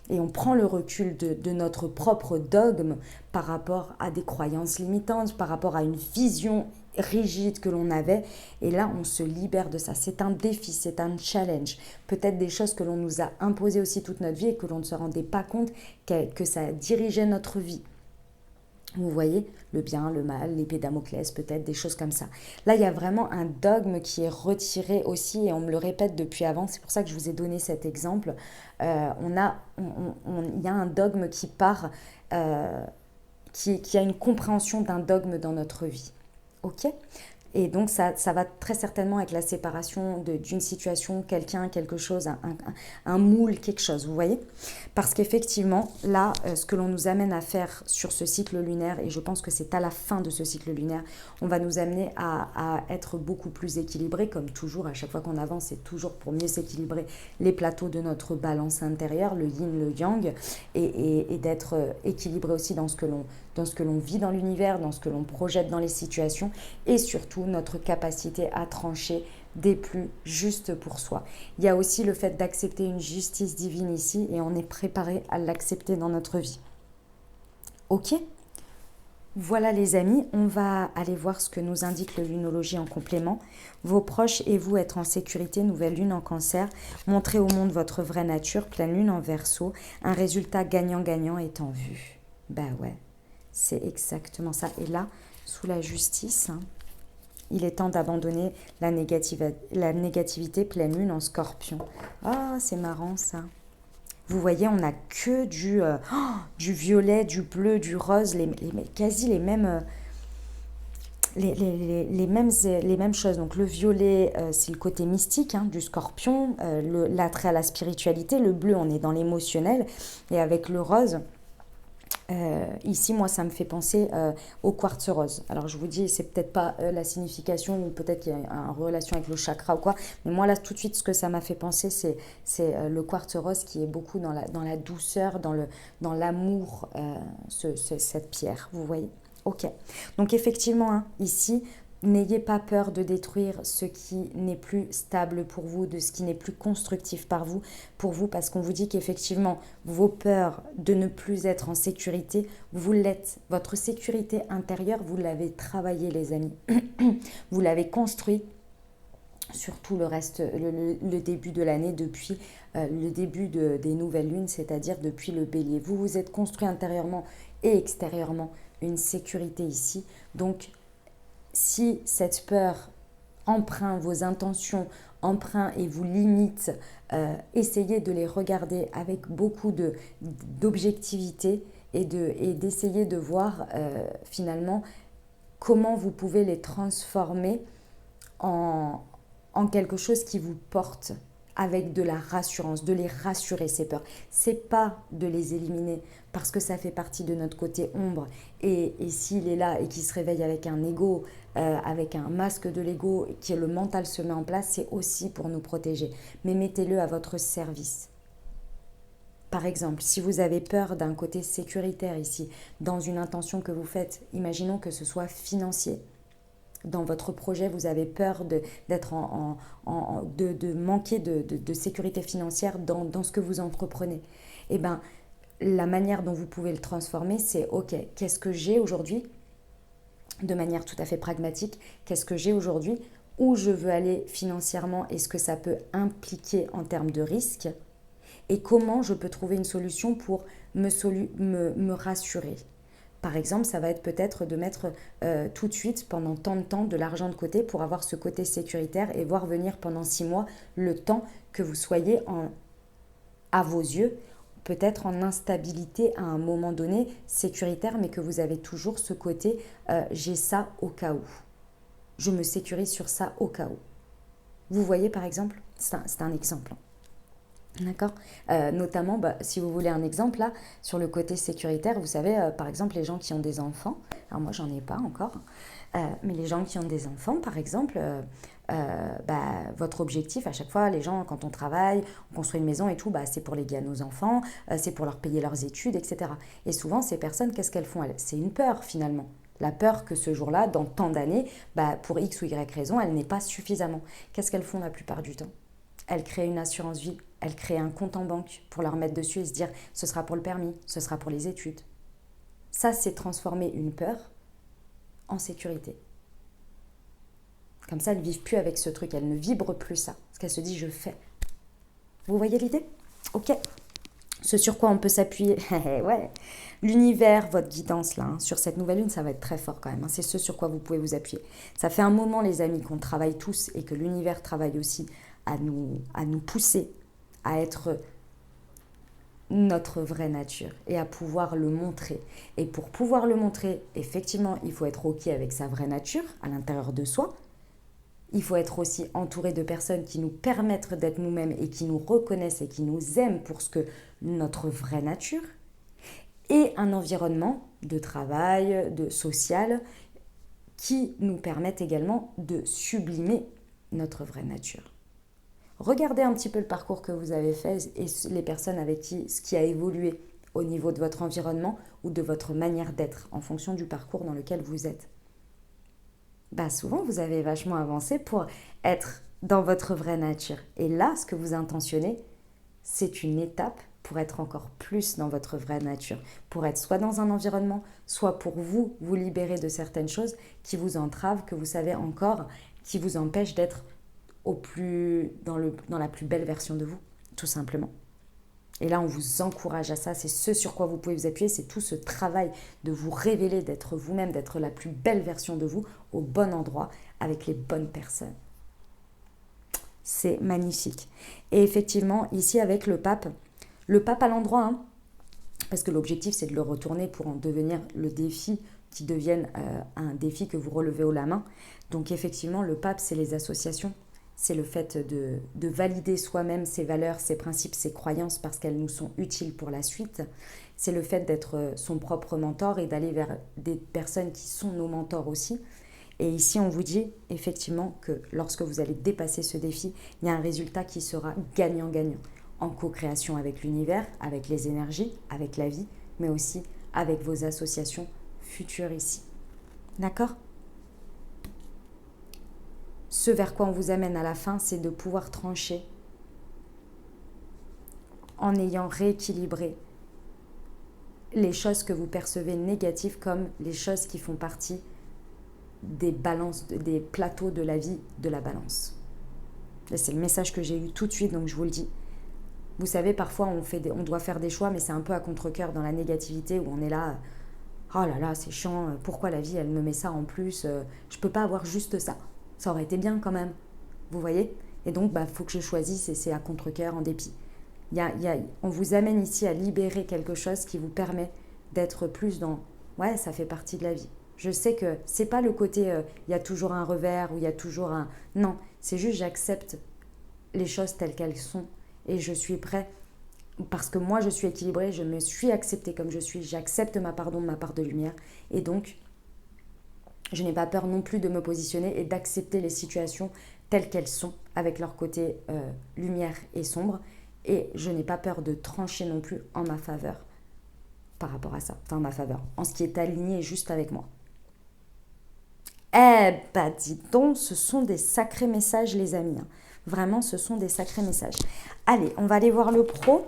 et on prend le recul de notre propre dogme par rapport à des croyances limitantes, par rapport à une vision rigide que l'on avait. Et là, on se libère de ça. C'est un défi, c'est un challenge. Peut-être des choses que l'on nous a imposées aussi toute notre vie et que l'on ne se rendait pas compte que ça dirigeait notre vie. Vous voyez, le bien, le mal, l'épée Damoclès, peut-être, des choses comme ça. Là, il y a vraiment un dogme qui est retiré aussi, et on me le répète depuis avant, c'est pour ça que je vous ai donné cet exemple. Il y a un dogme qui part, qui a une compréhension d'un dogme dans notre vie. Ok ? Et donc, ça va très certainement avec la séparation d'une situation, quelqu'un, quelque chose, un moule, quelque chose, vous voyez ? Parce qu'effectivement, là, ce que l'on nous amène à faire sur ce cycle lunaire, et je pense que c'est à la fin de ce cycle lunaire, on va nous amener à être beaucoup plus équilibrés, comme toujours, à chaque fois qu'on avance, c'est toujours pour mieux s'équilibrer les plateaux de notre balance intérieure, le yin, le yang, et d'être équilibré aussi dans ce que l'on vit dans l'univers, dans ce que l'on projette dans les situations, et surtout notre capacité à trancher des plus justes pour soi. Il y a aussi le fait d'accepter une justice divine ici, et on est préparé à l'accepter dans notre vie. Ok ? Voilà les amis, on va aller voir ce que nous indique le lunologie en complément. Vos proches et vous être en sécurité, nouvelle lune en cancer, montrez au monde votre vraie nature, pleine lune en verseau, un résultat gagnant-gagnant est en vue. Ouais, c'est exactement ça. Et là, sous la justice, il est temps d'abandonner la négativité, pleine lune en scorpion. Ah, c'est marrant ça. Vous voyez, on n'a que du violet, du bleu, du rose, quasi les mêmes choses. Donc le violet, c'est le côté mystique du scorpion, l'attrait à la spiritualité. Le bleu, on est dans l'émotionnel. Et avec le rose, Ici, moi, ça me fait penser au quartz rose. Alors, je vous dis, c'est peut-être pas la signification ou peut-être qu'il y a une relation avec le chakra ou quoi. Mais moi, là, tout de suite, ce que ça m'a fait penser, c'est le quartz rose qui est beaucoup dans la douceur, dans l'amour, cette pierre. Vous voyez? Ok. Donc, effectivement, hein, ici, n'ayez pas peur de détruire ce qui n'est plus stable pour vous, de ce qui n'est plus constructif pour vous, parce qu'on vous dit qu'effectivement, vos peurs de ne plus être en sécurité, vous l'êtes. Votre sécurité intérieure, vous l'avez travaillée, les amis. Vous l'avez construit sur tout le reste, le début de l'année, depuis le début des nouvelles lunes, c'est-à-dire depuis le bélier. Vous vous êtes construit intérieurement et extérieurement une sécurité ici. Donc, si cette peur empreint vos intentions, empreint et vous limite, essayez de les regarder avec beaucoup d'objectivité et d'essayer de voir finalement comment vous pouvez les transformer en, en quelque chose qui vous porte avec de la rassurance, de les rassurer ces peurs. C'est pas de les éliminer parce que ça fait partie de notre côté ombre. Et s'il est là et qu'il se réveille avec un ego, avec un masque de l'ego, que le mental se met en place, c'est aussi pour nous protéger. Mais mettez-le à votre service. Par exemple, si vous avez peur d'un côté sécuritaire ici, dans une intention que vous faites, imaginons que ce soit financier. Dans votre projet, vous avez peur d'être de manquer de sécurité financière dans ce que vous entreprenez. Eh bien, la manière dont vous pouvez le transformer, c'est ok, qu'est-ce que j'ai aujourd'hui de manière tout à fait pragmatique, qu'est-ce que j'ai aujourd'hui, où je veux aller financièrement et ce que ça peut impliquer en termes de risque et comment je peux trouver une solution pour me rassurer. Par exemple, ça va être peut-être de mettre tout de suite, pendant tant de temps, de l'argent de côté pour avoir ce côté sécuritaire et voir venir pendant 6 mois le temps que vous soyez, à vos yeux, peut-être en instabilité à un moment donné, sécuritaire, mais que vous avez toujours ce côté j'ai ça au cas où. Je me sécurise sur ça au cas où. Vous voyez par exemple, c'est un exemple. D'accord. Notamment, si vous voulez un exemple là, sur le côté sécuritaire, vous savez, par exemple, les gens qui ont des enfants, alors moi j'en ai pas encore, mais les gens qui ont des enfants, par exemple, votre objectif à chaque fois, les gens, quand on travaille, on construit une maison et tout, c'est pour léguer à nos enfants, c'est pour leur payer leurs études, etc. Et souvent, ces personnes, qu'est-ce qu'elles font? C'est une peur finalement. La peur que ce jour-là, dans tant d'années, pour X ou Y raison, elle n'est pas suffisamment. Qu'est-ce qu'elles font la plupart du temps? Elles créent une assurance vie, elles créent un compte en banque pour leur mettre dessus et se dire ce sera pour le permis, ce sera pour les études. Ça, c'est transformer une peur en sécurité. Comme ça, elles ne vivent plus avec ce truc, elles ne vibrent plus ça. Parce qu'elles se disent je fais. Vous voyez l'idée? Ok. Ce sur quoi on peut s'appuyer, ouais. L'univers, votre guidance là, sur cette nouvelle lune, ça va être très fort quand même. C'est ce sur quoi vous pouvez vous appuyer. Ça fait un moment, les amis, qu'on travaille tous et que l'univers travaille aussi à nous pousser à être notre vraie nature et à pouvoir le montrer. Et pour pouvoir le montrer, effectivement, il faut être OK avec sa vraie nature à l'intérieur de soi. Il faut être aussi entouré de personnes qui nous permettent d'être nous-mêmes et qui nous reconnaissent et qui nous aiment pour ce que notre vraie nature. Et un environnement de travail, de social, qui nous permettent également de sublimer notre vraie nature. Regardez un petit peu le parcours que vous avez fait et les personnes avec qui, ce qui a évolué au niveau de votre environnement ou de votre manière d'être en fonction du parcours dans lequel vous êtes. Souvent, vous avez vachement avancé pour être dans votre vraie nature. Et là, ce que vous intentionnez, c'est une étape pour être encore plus dans votre vraie nature. Pour être soit dans un environnement, soit pour vous libérer de certaines choses qui vous entravent, que vous savez encore, qui vous empêchent d'être dans la plus belle version de vous, tout simplement. Et là, on vous encourage à ça, c'est ce sur quoi vous pouvez vous appuyer, c'est tout ce travail de vous révéler, d'être vous-même, d'être la plus belle version de vous, au bon endroit, avec les bonnes personnes. C'est magnifique. Et effectivement, ici avec le pape à l'endroit, parce que l'objectif c'est de le retourner pour en devenir le défi, qui devienne un défi que vous relevez haut la main. Donc effectivement, le pape, c'est les associations, c'est le fait de valider soi-même ses valeurs, ses principes, ses croyances parce qu'elles nous sont utiles pour la suite. C'est le fait d'être son propre mentor et d'aller vers des personnes qui sont nos mentors aussi. Et ici, on vous dit effectivement que lorsque vous allez dépasser ce défi, il y a un résultat qui sera gagnant-gagnant, en co-création avec l'univers, avec les énergies, avec la vie, mais aussi avec vos associations futures ici. D'accord ? Ce vers quoi on vous amène à la fin, c'est de pouvoir trancher en ayant rééquilibré les choses que vous percevez négatives comme les choses qui font partie des balances, des plateaux de la vie de la balance. Là, c'est le message que j'ai eu tout de suite, donc je vous le dis. Vous savez, parfois on doit faire des choix, mais c'est un peu à contre-cœur dans la négativité où on est là, oh là là, c'est chiant, pourquoi la vie elle me met ça en plus, je peux pas avoir juste ça. Ça aurait été bien quand même, vous voyez. Et donc, faut que je choisisse et c'est à contre-cœur, en dépit. On vous amène ici à libérer quelque chose qui vous permet d'être plus dans, ouais, ça fait partie de la vie. Je sais que c'est pas le côté, il y a toujours un revers ou il y a toujours un... Non, c'est juste j'accepte les choses telles qu'elles sont et je suis prêt parce que moi je suis équilibrée, je me suis acceptée comme je suis, j'accepte ma part d'ombre, ma part de lumière et donc je n'ai pas peur non plus de me positionner et d'accepter les situations telles qu'elles sont avec leur côté lumière et sombre et je n'ai pas peur de trancher non plus en ma faveur par rapport à ça, enfin en ma faveur, en ce qui est aligné juste avec moi. Eh bah dis donc, ce sont des sacrés messages les amis. Vraiment, ce sont des sacrés messages. Allez, on va aller voir le pro.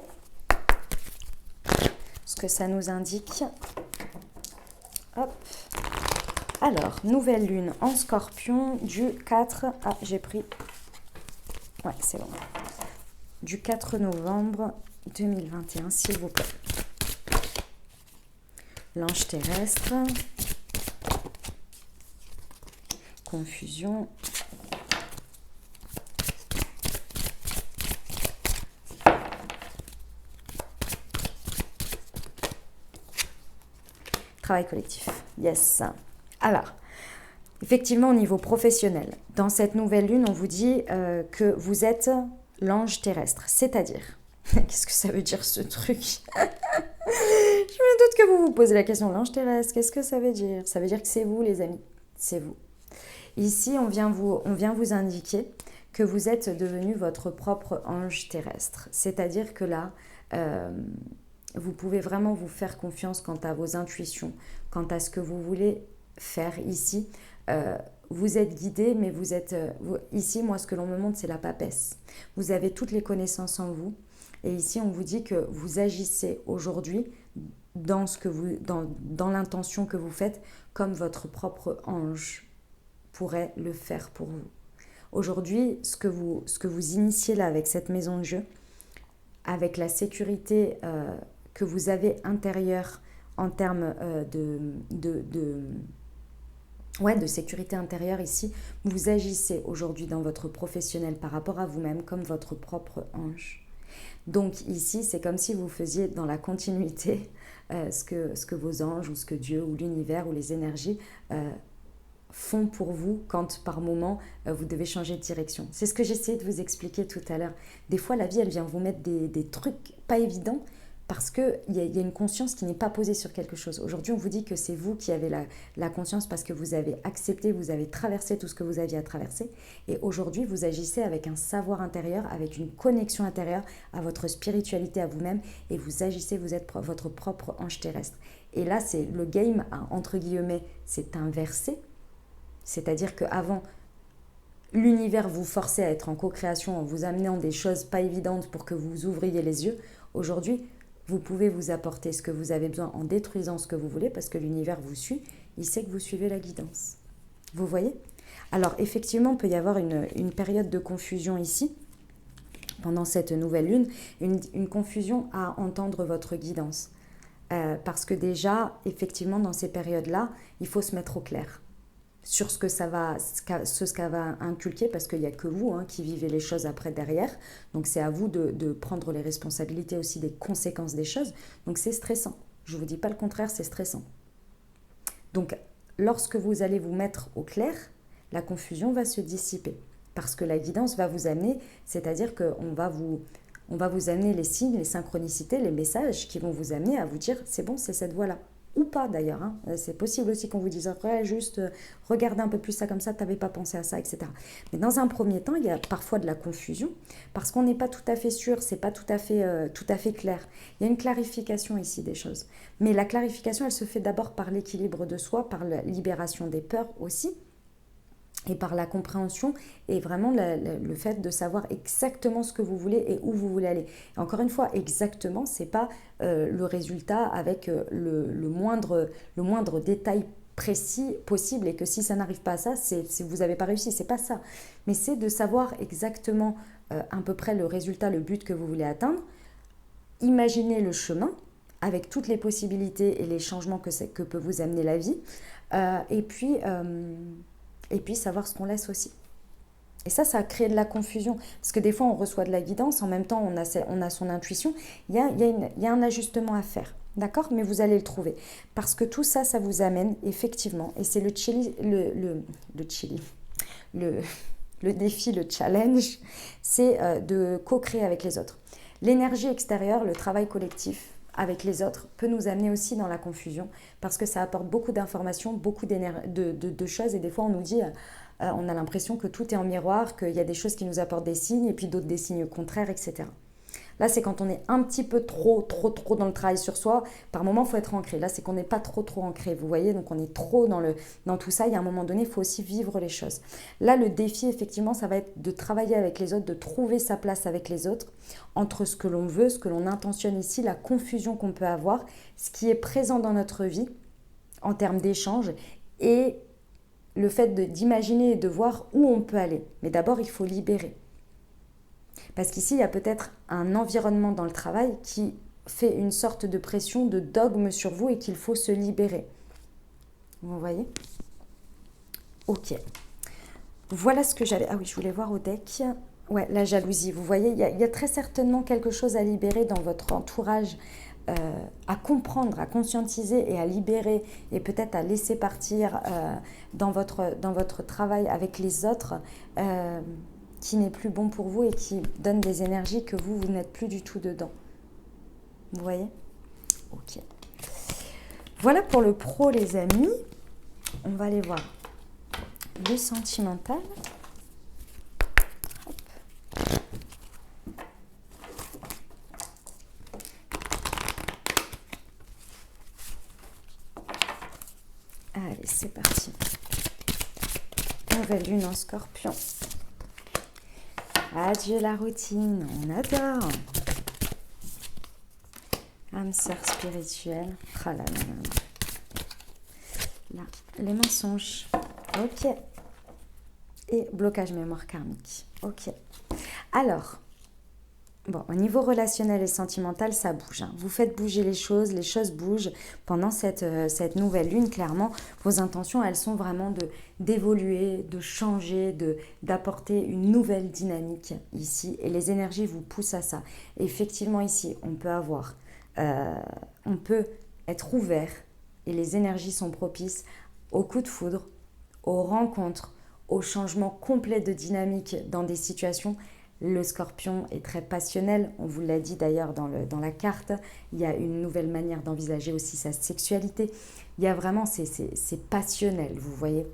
Ce que ça nous indique. Hop. Alors, nouvelle lune en Scorpion du 4... Ah, j'ai pris... Ouais, c'est bon. Du 4 novembre 2021, s'il vous plaît. L'ange terrestre... Confusion. Travail collectif. Yes. Alors, effectivement, au niveau professionnel, dans cette nouvelle lune, on vous dit que vous êtes l'ange terrestre. C'est-à-dire, qu'est-ce que ça veut dire ce truc? Je me doute que vous vous posez la question, l'ange terrestre, qu'est-ce que ça veut dire? Ça veut dire que c'est vous, les amis. C'est vous. Ici, on vient vous indiquer que vous êtes devenu votre propre ange terrestre. C'est-à-dire que là, vous pouvez vraiment vous faire confiance quant à vos intuitions, quant à ce que vous voulez faire ici. Vous êtes guidé, mais vous êtes... ici, moi, ce que l'on me montre, c'est la papesse. Vous avez toutes les connaissances en vous. Et ici, on vous dit que vous agissez aujourd'hui dans l'intention que vous faites comme votre propre ange pourrait le faire pour vous. Aujourd'hui, ce que vous initiez là avec cette maison de jeu, avec la sécurité que vous avez intérieure en termes de sécurité intérieure ici, vous agissez aujourd'hui dans votre professionnel par rapport à vous-même comme votre propre ange. Donc ici, c'est comme si vous faisiez dans la continuité ce que vos anges ou ce que Dieu ou l'univers ou les énergies font pour vous quand par moment vous devez changer de direction. C'est ce que j'essayais de vous expliquer tout à l'heure. Des fois la vie elle vient vous mettre des trucs pas évidents parce qu'il y a une conscience qui n'est pas posée sur quelque chose. Aujourd'hui on vous dit que c'est vous qui avez la conscience parce que vous avez accepté, vous avez traversé tout ce que vous aviez à traverser et aujourd'hui vous agissez avec un savoir intérieur, avec une connexion intérieure à votre spiritualité, à vous-même et vous agissez, vous êtes votre propre ange terrestre. Et là c'est le game entre guillemets, c'est inversé. C'est-à-dire qu'avant, l'univers vous forçait à être en co-création en vous amenant des choses pas évidentes pour que vous ouvriez les yeux. Aujourd'hui, vous pouvez vous apporter ce que vous avez besoin en détruisant ce que vous voulez parce que l'univers vous suit. Il sait que vous suivez la guidance. Vous voyez? Alors, effectivement, il peut y avoir une période de confusion ici, pendant cette nouvelle lune, une confusion à entendre votre guidance. Parce que déjà, effectivement, dans ces périodes-là, il faut se mettre au clair sur ce qu'elle va inculquer, parce qu'il n'y a que vous qui vivez les choses après derrière. Donc c'est à vous de prendre les responsabilités aussi des conséquences des choses. Donc c'est stressant. Je ne vous dis pas le contraire, c'est stressant. Donc lorsque vous allez vous mettre au clair, la confusion va se dissiper. parce que la guidance va vous amener, c'est-à-dire on va vous amener les signes, les synchronicités, les messages qui vont vous amener à vous dire c'est bon, c'est cette voie-là. Ou pas d'ailleurs, hein. C'est possible aussi qu'on vous dise après, juste regarde un peu plus ça comme ça, tu n'avais pas pensé à ça, etc. Mais dans un premier temps, il y a parfois de la confusion parce qu'on n'est pas tout à fait sûr, c'est pas tout à fait clair. Il y a une clarification ici des choses. Mais la clarification, elle se fait d'abord par l'équilibre de soi, par la libération des peurs aussi, et par la compréhension et vraiment le fait de savoir exactement ce que vous voulez et où vous voulez aller. Et encore une fois, exactement, c'est pas le résultat avec le moindre détail précis possible et que si ça n'arrive pas à ça, vous n'avez pas réussi, c'est pas ça. Mais c'est de savoir exactement à peu près le résultat, le but que vous voulez atteindre, imaginer le chemin avec toutes les possibilités et les changements que peut vous amener la vie, et puis savoir ce qu'on laisse aussi. Et ça crée de la confusion. Parce que des fois, on reçoit de la guidance, en même temps, on a son intuition. Il y a un ajustement à faire. D'accord? Mais vous allez le trouver. Parce que tout ça, ça vous amène, effectivement, et c'est le défi, le challenge, c'est de co-créer avec les autres. L'énergie extérieure, le travail collectif avec les autres peut nous amener aussi dans la confusion parce que ça apporte beaucoup d'informations, beaucoup de choses et des fois on nous dit, on a l'impression que tout est en miroir, qu'il y a des choses qui nous apportent des signes et puis d'autres des signes contraires, etc. Là, c'est quand on est un petit peu trop dans le travail sur soi. Par moment, il faut être ancré. Là, c'est qu'on n'est pas trop ancré, vous voyez. Donc, on est trop dans tout ça. Il y a un moment donné, il faut aussi vivre les choses. Là, le défi, effectivement, ça va être de travailler avec les autres, de trouver sa place avec les autres, entre ce que l'on veut, ce que l'on intentionne ici, la confusion qu'on peut avoir, ce qui est présent dans notre vie en termes d'échange et le fait d'imaginer et de voir où on peut aller. Mais d'abord, il faut libérer. Parce qu'ici, il y a peut-être un environnement dans le travail qui fait une sorte de pression, de dogme sur vous et qu'il faut se libérer. Vous voyez? Ok. Voilà ce que j'avais... Ah oui, je voulais voir au deck. Ouais, la jalousie. Vous voyez, il y a très certainement quelque chose à libérer dans votre entourage, à comprendre, à conscientiser et à libérer et peut-être à laisser partir dans votre travail avec les autres. Qui n'est plus bon pour vous et qui donne des énergies que vous n'êtes plus du tout dedans. Vous voyez? Ok. Voilà pour le pro, les amis. On va aller voir le sentimental. Hop. Allez, c'est parti. Nouvelle lune en Scorpion. Adieu la routine, on adore. Âme sœur spirituelle. Ah là, là, les mensonges. Ok. Et blocage mémoire karmique. Ok. Alors, bon, au niveau relationnel et sentimental, ça bouge. Hein. Vous faites bouger les choses bougent. Pendant cette nouvelle lune, clairement, vos intentions, elles sont vraiment d'évoluer, de changer, d'apporter une nouvelle dynamique ici. Et les énergies vous poussent à ça. Et effectivement, ici, on peut être ouvert et les énergies sont propices aux coups de foudre, aux rencontres, au changement complet de dynamique dans des situations. Le Scorpion est très passionnel, on vous l'a dit d'ailleurs dans la carte, il y a une nouvelle manière d'envisager aussi sa sexualité, il y a vraiment, c'est passionnel, vous voyez.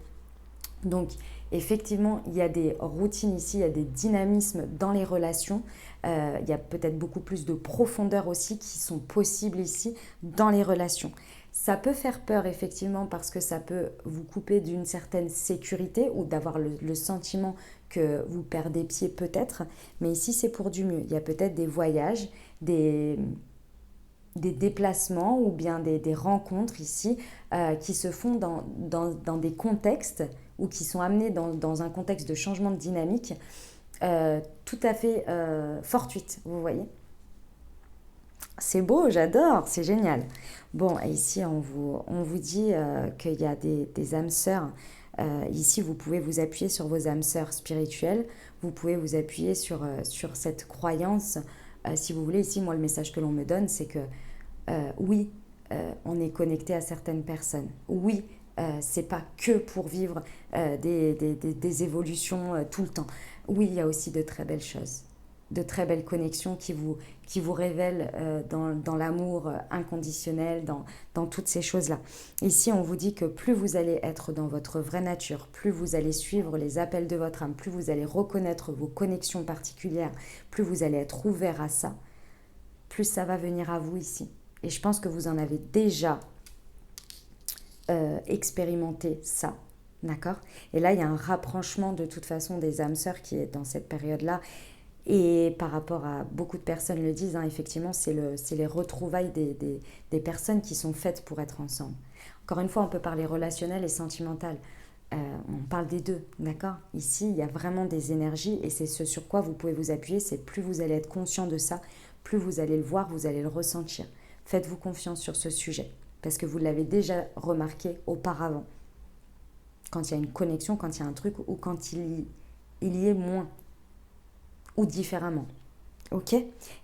Donc effectivement, il y a des routines ici, il y a des dynamismes dans les relations, il y a peut-être beaucoup plus de profondeur aussi qui sont possibles ici dans les relations. Ça peut faire peur effectivement parce que ça peut vous couper d'une certaine sécurité ou d'avoir le sentiment que vous perdez pied peut-être, mais ici c'est pour du mieux. Il y a peut-être des voyages, des déplacements ou bien des rencontres ici qui se font dans des contextes ou qui sont amenés dans un contexte de changement de dynamique tout à fait fortuite, vous voyez. C'est beau, j'adore, c'est génial. Bon, et ici, on vous dit qu'il y a des âmes sœurs. Ici, vous pouvez vous appuyer sur vos âmes sœurs spirituelles. Vous pouvez vous appuyer sur cette croyance. Si vous voulez, ici, moi, le message que l'on me donne, c'est que oui, on est connecté à certaines personnes. Oui, C'est pas que pour vivre des évolutions tout le temps. Oui, il y a aussi de très belles choses, de très belles connexions qui vous révèlent dans l'amour inconditionnel, dans toutes ces choses-là. Ici, on vous dit que plus vous allez être dans votre vraie nature, plus vous allez suivre les appels de votre âme, plus vous allez reconnaître vos connexions particulières, plus vous allez être ouvert à ça, plus ça va venir à vous ici. Et je pense que vous en avez déjà expérimenter ça, d'accord? Et là, il y a un rapprochement de toute façon des âmes sœurs qui est dans cette période-là. Et par rapport à beaucoup de personnes le disent, hein, effectivement, c'est les retrouvailles des personnes qui sont faites pour être ensemble. Encore une fois, on peut parler relationnel et sentimental. On parle des deux, d'accord? Ici, il y a vraiment des énergies et c'est ce sur quoi vous pouvez vous appuyer. C'est plus vous allez être conscient de ça, plus vous allez le voir, vous allez le ressentir. Faites-vous confiance sur ce sujet parce que vous l'avez déjà remarqué auparavant. Quand il y a une connexion, quand il y a un truc ou quand il y est moins ou différemment. Ok?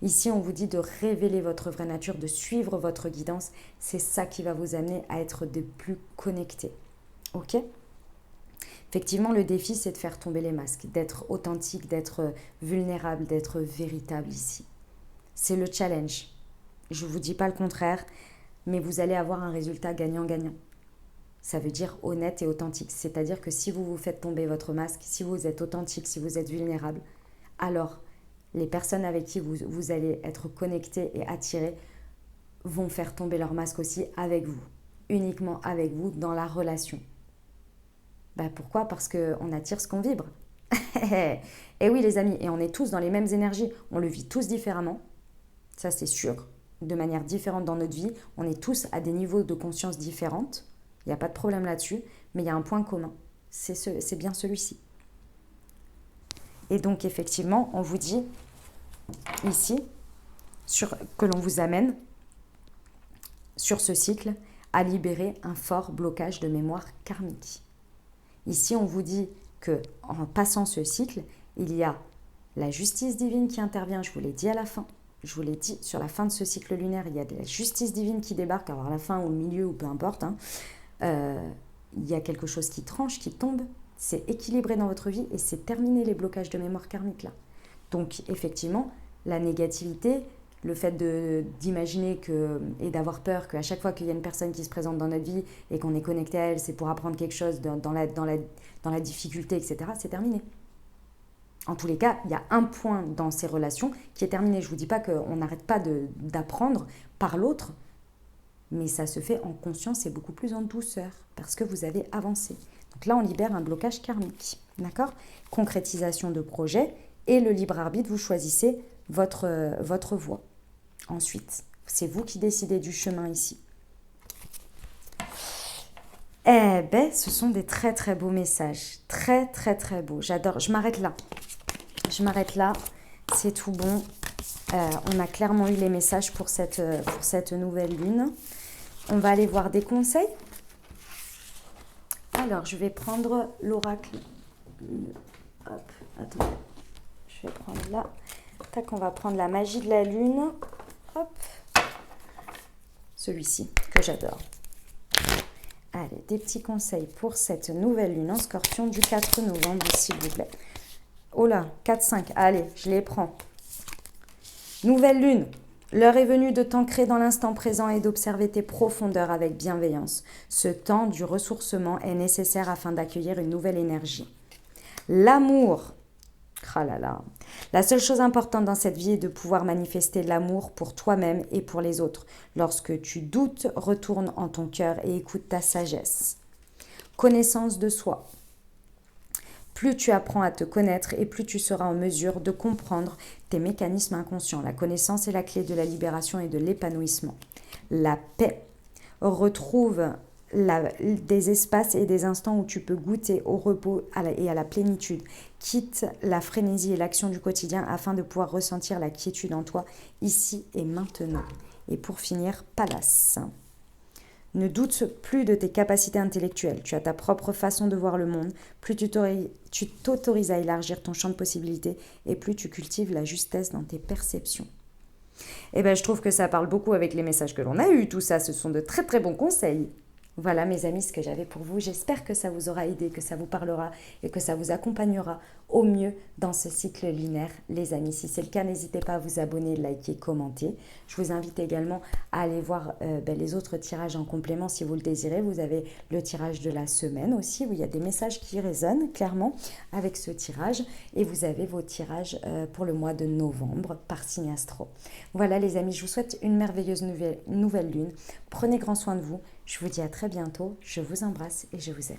Ici, on vous dit de révéler votre vraie nature, de suivre votre guidance. C'est ça qui va vous amener à être des plus connectés. Ok? Effectivement, le défi, c'est de faire tomber les masques, d'être authentique, d'être vulnérable, d'être véritable ici. C'est le challenge. Je ne vous dis pas le contraire, mais vous allez avoir un résultat gagnant-gagnant. Ça veut dire honnête et authentique. C'est-à-dire que si vous vous faites tomber votre masque, si vous êtes authentique, si vous êtes vulnérable, alors les personnes avec qui vous allez être connectés et attirés vont faire tomber leur masque aussi avec vous, uniquement avec vous dans la relation. Pourquoi? Parce qu'on attire ce qu'on vibre. Et oui les amis, et on est tous dans les mêmes énergies, on le vit tous différemment, ça c'est sûr, de manière différente dans notre vie, on est tous à des niveaux de conscience différentes, il n'y a pas de problème là-dessus, mais il y a un point commun, c'est bien celui-ci. Et donc effectivement, on vous dit ici, que l'on vous amène sur ce cycle à libérer un fort blocage de mémoire karmique. Ici, on vous dit qu'en passant ce cycle, il y a la justice divine qui intervient, je vous l'ai dit à la fin. Je vous l'ai dit, sur la fin de ce cycle lunaire, il y a de la justice divine qui débarque, alors à la fin ou au milieu ou peu importe. Il y a quelque chose qui tranche, qui tombe, c'est équilibré dans votre vie et c'est terminé les blocages de mémoire karmique là. Donc effectivement, la négativité, le fait d'imaginer et d'avoir peur qu'à chaque fois qu'il y a une personne qui se présente dans notre vie et qu'on est connecté à elle, c'est pour apprendre quelque chose dans la difficulté, etc., c'est terminé. En tous les cas, il y a un point dans ces relations qui est terminé. Je ne vous dis pas qu'on n'arrête pas d'apprendre par l'autre, mais ça se fait en conscience et beaucoup plus en douceur parce que vous avez avancé. Donc là, on libère un blocage karmique. D'accord? Concrétisation de projet et le libre arbitre, vous choisissez votre voie. Ensuite, c'est vous qui décidez du chemin ici. Eh bien, ce sont des très très beaux messages. Très très très beaux. J'adore. Je m'arrête là. C'est tout bon. On a clairement eu les messages pour cette nouvelle lune. On va aller voir des conseils. Alors, je vais prendre l'oracle. Hop, attendez. Je vais prendre là. Tac, on va prendre la magie de la lune. Hop. Celui-ci, que j'adore. Allez, des petits conseils pour cette nouvelle lune en scorpion du 4 novembre, s'il vous plaît. Oh là, 4-5. Allez, je les prends. Nouvelle lune. L'heure est venue de t'ancrer dans l'instant présent et d'observer tes profondeurs avec bienveillance. Ce temps du ressourcement est nécessaire afin d'accueillir une nouvelle énergie. L'amour. Ah là là. La seule chose importante dans cette vie est de pouvoir manifester l'amour pour toi-même et pour les autres. Lorsque tu doutes, retourne en ton cœur et écoute ta sagesse. Connaissance de soi. Plus tu apprends à te connaître et plus tu seras en mesure de comprendre tes mécanismes inconscients. La connaissance est la clé de la libération et de l'épanouissement. La paix. Retrouve des espaces et des instants où tu peux goûter au repos et à la plénitude. Quitte la frénésie et l'action du quotidien afin de pouvoir ressentir la quiétude en toi, ici et maintenant. Et pour finir, Pallas. Ne doute plus de tes capacités intellectuelles. Tu as ta propre façon de voir le monde. Plus tu t'autorises à élargir ton champ de possibilités et plus tu cultives la justesse dans tes perceptions. Eh bien, je trouve que ça parle beaucoup avec les messages que l'on a eus. Tout ça, ce sont de très très bons conseils. Voilà mes amis ce que j'avais pour vous. J'espère que ça vous aura aidé, que ça vous parlera et que ça vous accompagnera au mieux dans ce cycle lunaire, les amis. Si c'est le cas, n'hésitez pas à vous abonner, liker, commenter. Je vous invite également à aller voir les autres tirages en complément si vous le désirez. Vous avez le tirage de la semaine aussi où il y a des messages qui résonnent clairement avec ce tirage. Et vous avez vos tirages pour le mois de novembre par signe astro. Voilà les amis, je vous souhaite une merveilleuse nouvelle lune. Prenez grand soin de vous. Je vous dis à très bientôt. Je vous embrasse et je vous aime.